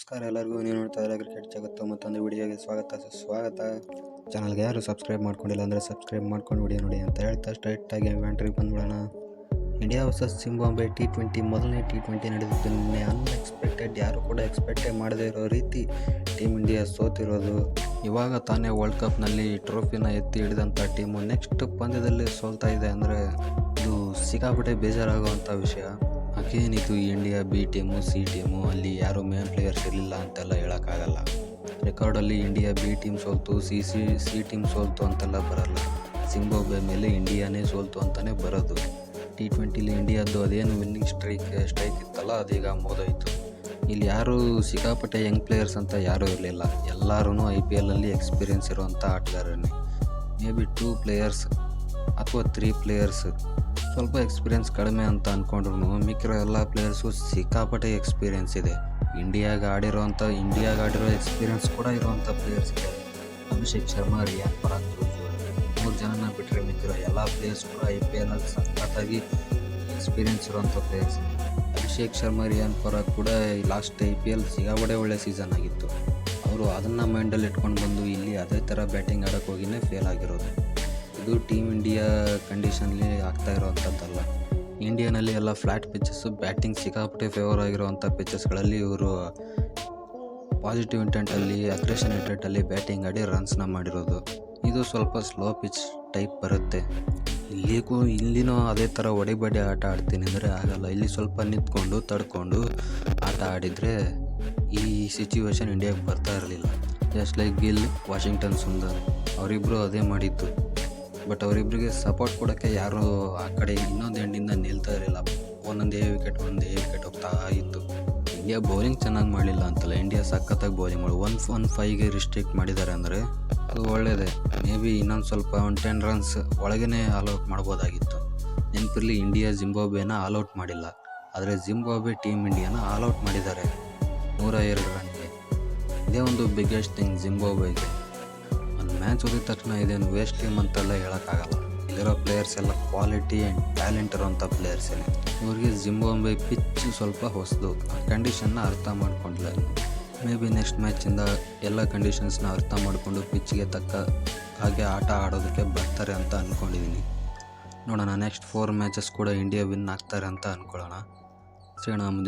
ನಮಸ್ಕಾರ ಎಲ್ಲರಿಗೂ. ನೀವು ನೋಡ್ತಾ ಇದ್ದಾರೆ ಕ್ರಿಕೆಟ್ ಜಗತ್ತು ಮತ್ತೊಂದು ವಿಡಿಯೋಗೆ ಸ್ವಾಗತ. ಚಾನಲ್ಗೆ ಯಾರು ಸಬ್ಸ್ಕ್ರೈಬ್ ಮಾಡ್ಕೊಂಡಿಲ್ಲ ಅಂದರೆ ಸಬ್ಸ್ಕ್ರೈಬ್ ಮಾಡ್ಕೊಂಡು ವಿಡಿಯೋ ನೋಡಿ ಅಂತ ಹೇಳ್ತಾ ಸ್ಟ್ರೈಟಾಗಿ ವ್ಯಾಂಟ್ರಿಗೆ ಬಂದ್ಬಿಡೋಣ. ಇಂಡಿಯಾ ವರ್ಸಸ್ ಜಿಂಬಾಬ್ವೆ T20 ಮೊದಲನೇ T20 ನಡೆದಿದ್ದು ನಿನ್ನೆ. ಅನ್ಎಕ್ಸ್ಪೆಕ್ಟೆಡ್, ಯಾರು ಕೂಡ ಎಕ್ಸ್ಪೆಕ್ಟೇ ಮಾಡದೇ ಇರೋ ರೀತಿ ಟೀಮ್ ಇಂಡಿಯಾ ಸೋತಿರೋದು. ಇವಾಗ ತಾನೇ ವರ್ಲ್ಡ್ ಕಪ್ನಲ್ಲಿ ಟ್ರೋಫಿನ ಎತ್ತಿ ಹಿಡಿದಂಥ ಟೀಮು ನೆಕ್ಸ್ಟ್ ಪಂದ್ಯದಲ್ಲಿ ಸೋಲ್ತಾ ಇದೆ ಅಂದರೆ ಇದು ಸಿಕ್ಕಾಪಟ್ಟೆ ಬೇಜಾರಾಗುವಂಥ ವಿಷಯ. ಹಾಗೇನಿದು India B team C team, ಅಲ್ಲಿ ಯಾರು ಮೇನ್ ಪ್ಲೇಯರ್ಸ್ ಇರಲಿಲ್ಲ ಅಂತೆಲ್ಲ ಹೇಳೋಕ್ಕಾಗಲ್ಲ. ರೆಕಾರ್ಡಲ್ಲಿ ಇಂಡಿಯಾ B ಟೀಮ್ ಸೋಲ್ತು, ಸಿ ಟೀಮ್ ಸೋಲ್ತು ಅಂತೆಲ್ಲ ಬರಲ್ಲ. ಜಿಂಬಾಬ್ವೆ ಮೇಲೆ ಇಂಡಿಯಾನೇ ಸೋಲ್ತು ಅಂತಲೇ ಬರೋದು. T20ಲಿ ಇಂಡಿಯಾದ್ದು ಅದೇನು ವಿನ್ನಿಂಗ್ ಸ್ಟ್ರೈಕ್ ಇತ್ತಲ್ಲ, ಅದೀಗ ಮುಗಿದೋಯ್ತು. ಇಲ್ಲಿ ಯಾರು ಸಿಕ್ಕಾಪಟ್ಟೆ ಯಂಗ್ ಪ್ಲೇಯರ್ಸ್ ಅಂತ ಯಾರೂ ಇರಲಿಲ್ಲ. ಎಲ್ಲರೂ IPLಲ್ಲಿ ಎಕ್ಸ್ಪೀರಿಯೆನ್ಸ್ ಇರುವಂಥ ಆಟಗಾರನೇ. ಮೇ ಬಿ 2 ಪ್ಲೇಯರ್ಸ್ ಅಥವಾ 3 ಪ್ಲೇಯರ್ಸ್ ಸ್ವಲ್ಪ ಎಕ್ಸ್ಪೀರಿಯೆನ್ಸ್ ಕಡಿಮೆ ಅಂತ ಅಂದ್ಕೊಂಡ್ರು ಮಿಕ್ಕಿರೋ ಎಲ್ಲ ಪ್ಲೇಯರ್ಸು ಸಿಕ್ಕಾಪಟ್ಟೆ ಎಕ್ಸ್ಪೀರಿಯೆನ್ಸ್ ಇದೆ. ಇಂಡಿಯಾಗೆ ಆಡಿರೋ ಎಕ್ಸ್ಪೀರಿಯೆನ್ಸ್ ಕೂಡ ಇರುವಂಥ ಪ್ಲೇಯರ್ಸ್ ಇದ್ದಾರೆ. ಅಭಿಷೇಕ್ ಶರ್ಮಾ, ರಿಯಾನ್ ಪರಾಗ್, 3 ಜನನ ಬಿಟ್ಟರೆ ಮಿಕ್ಕಿರೋ ಎಲ್ಲ ಪ್ಲೇಯರ್ಸ್ ಕೂಡ IPLಲ್ಲಿ ಸಖತ್ತಾಗಿ ಎಕ್ಸ್ಪೀರಿಯೆನ್ಸ್ ಇರುವಂಥ ಪ್ಲೇಯರ್ಸ್. ಅಭಿಷೇಕ್ ಶರ್ಮಾ, ರಿಯಾನ್ ಪರಾಗ್ ಕೂಡ ಲಾಸ್ಟ್ IPL ಸಿಕ್ಕಾಪಟ್ಟೆ ಒಳ್ಳೆ ಸೀಸನ್ ಆಗಿತ್ತು. ಅವರು ಅದನ್ನು ಮೈಂಡಲ್ಲಿ ಇಟ್ಕೊಂಡು ಬಂದು ಇಲ್ಲಿ ಅದೇ ಥರ ಬ್ಯಾಟಿಂಗ್ ಆಡೋಕ್ಕೆ ಹೋಗಿನೇ ಫೇಲ್ ಆಗಿರೋದು. ಇದು ಟೀಮ್ ಇಂಡಿಯಾ ಕಂಡೀಷನ್ಲಿ ಆಗ್ತಾ ಇರೋವಂಥದ್ದಲ್ಲ. ಇಂಡಿಯಾನಲ್ಲಿ ಎಲ್ಲ ಫ್ಲ್ಯಾಟ್ ಪಿಚ್ಚಸ್ಸು, ಬ್ಯಾಟಿಂಗ್ ಸಿಕ್ಕಾಪಟ್ಟೆ ಫೇವರ್ ಆಗಿರುವಂಥ ಪಿಚ್ಚಸ್ಗಳಲ್ಲಿ ಇವರು ಪಾಸಿಟಿವ್ ಇಂಟೆಂಟಲ್ಲಿ, ಅಗ್ರೆಷನ್ ಇಂಟೆಂಟಲ್ಲಿ ಬ್ಯಾಟಿಂಗ್ ಆಡಿ ರನ್ಸ್ನ ಮಾಡಿರೋದು. ಇದು ಸ್ವಲ್ಪ ಸ್ಲೋ ಪಿಚ್ ಟೈಪ್ ಬರುತ್ತೆ. ಇಲ್ಲಿನೂ ಅದೇ ಥರ ಹೊಡಿಬಡಿ ಆಟ ಆಡ್ತೀನಿ ಅಂದರೆ ಆಗಲ್ಲ. ಇಲ್ಲಿ ಸ್ವಲ್ಪ ನಿಂತ್ಕೊಂಡು ತಡ್ಕೊಂಡು ಆಟ ಆಡಿದರೆ ಈ ಸಿಚುವೇಶನ್ ಇಂಡಿಯಾಗೆ ಬರ್ತಾ ಇರಲಿಲ್ಲ. Just like Gill, Washington Sundar ಅವರಿಬ್ಬರು ಅದೇ ಮಾಡಿದ್ದು. ಬಟ್ ಅವರಿಬ್ಬರಿಗೆ ಸಪೋರ್ಟ್ ಕೊಡೋಕ್ಕೆ ಯಾರು ಆ ಕಡೆ ಇನ್ನೊಂದು ಎಂಡಿಂದ ನಿಲ್ತಾ ಇರಲಿಲ್ಲ. ಒಂದೊಂದೇ ವಿಕೆಟ್ ಹೋಗ್ತಾ ಇತ್ತು. ಇಂಡಿಯಾ ಬೌಲಿಂಗ್ ಚೆನ್ನಾಗಿ ಮಾಡಲಿಲ್ಲ ಅಂತಲ್ಲ, ಇಂಡಿಯಾ ಸಖತ್ತಾಗಿ ಬೌಲಿಂಗ್ ಮಾಡಿ 1-5ಗೆ ರಿಸ್ಟ್ರಿಕ್ಟ್ ಮಾಡಿದ್ದಾರೆ ಅಂದರೆ ಅದು ಒಳ್ಳೆಯದೇ. ಮೇ ಬಿ ಇನ್ನೊಂದು ಸ್ವಲ್ಪ 10 ರನ್ಸ್ ಒಳಗೇ ಆಲ್ಔಟ್ ಮಾಡ್ಬೋದಾಗಿತ್ತು. ನೆನಪಿರಲಿ, ಇಂಡಿಯಾ ಜಿಂಬಾಬ್ವೆನ ಆಲ್ಔಟ್ ಮಾಡಿಲ್ಲ, ಆದರೆ ಜಿಂಬಾಬ್ವೆ ಟೀಮ್ ಇಂಡಿಯಾನ ಆಲ್ಔಟ್ ಮಾಡಿದ್ದಾರೆ 102 ರನ್ಗೆ. ಇದೇ ಒಂದು ಬಿಗ್ಗೆಸ್ಟ್ ಥಿಂಗ್ ಜಿಂಬಾಬ್ವೆಗೆ. ಒಂದು ಮ್ಯಾಚ್ ಓದಿದ ತಕ್ಷಣ ಇದೇನು ವೇಸ್ಟ್ ಟೀಮ್ ಅಂತೆಲ್ಲ ಹೇಳೋಕ್ಕಾಗಲ್ಲ. ಇಲ್ಲಿರೋ ಪ್ಲೇಯರ್ಸ್ ಎಲ್ಲ ಕ್ವಾಲಿಟಿ ಆ್ಯಂಡ್ ಟ್ಯಾಲೆಂಟ್ ಇರೋವಂಥ ಪ್ಲೇಯರ್ಸೇ. ಇವ್ರಿಗೆ ಜಿಂಬಾಬ್ವೆ ಪಿಚ್ ಸ್ವಲ್ಪ ಹೊಸದು, ಆ ಕಂಡೀಷನ್ನ ಅರ್ಥ ಮಾಡ್ಕೊಂಡಿಲ್ಲ. ಮೇ ಬಿ ನೆಕ್ಸ್ಟ್ ಮ್ಯಾಚಿಂದ ಎಲ್ಲ ಕಂಡೀಷನ್ಸ್ನ ಅರ್ಥ ಮಾಡಿಕೊಂಡು ಪಿಚ್ಗೆ ತಕ್ಕ ಹಾಗೆ ಆಟ ಆಡೋದಕ್ಕೆ ಬರ್ತಾರೆ ಅಂತ ಅಂದ್ಕೊಂಡಿದ್ದೀನಿ. ನೋಡೋಣ, ನೆಕ್ಸ್ಟ್ 4 ಮ್ಯಾಚಸ್ ಕೂಡ ಇಂಡಿಯಾ ವಿನ್ ಆಗ್ತಾರೆ ಅಂತ ಅಂದ್ಕೊಳ್ಳೋಣ. ಸಿಗೋಣ ಮುಂದೆ.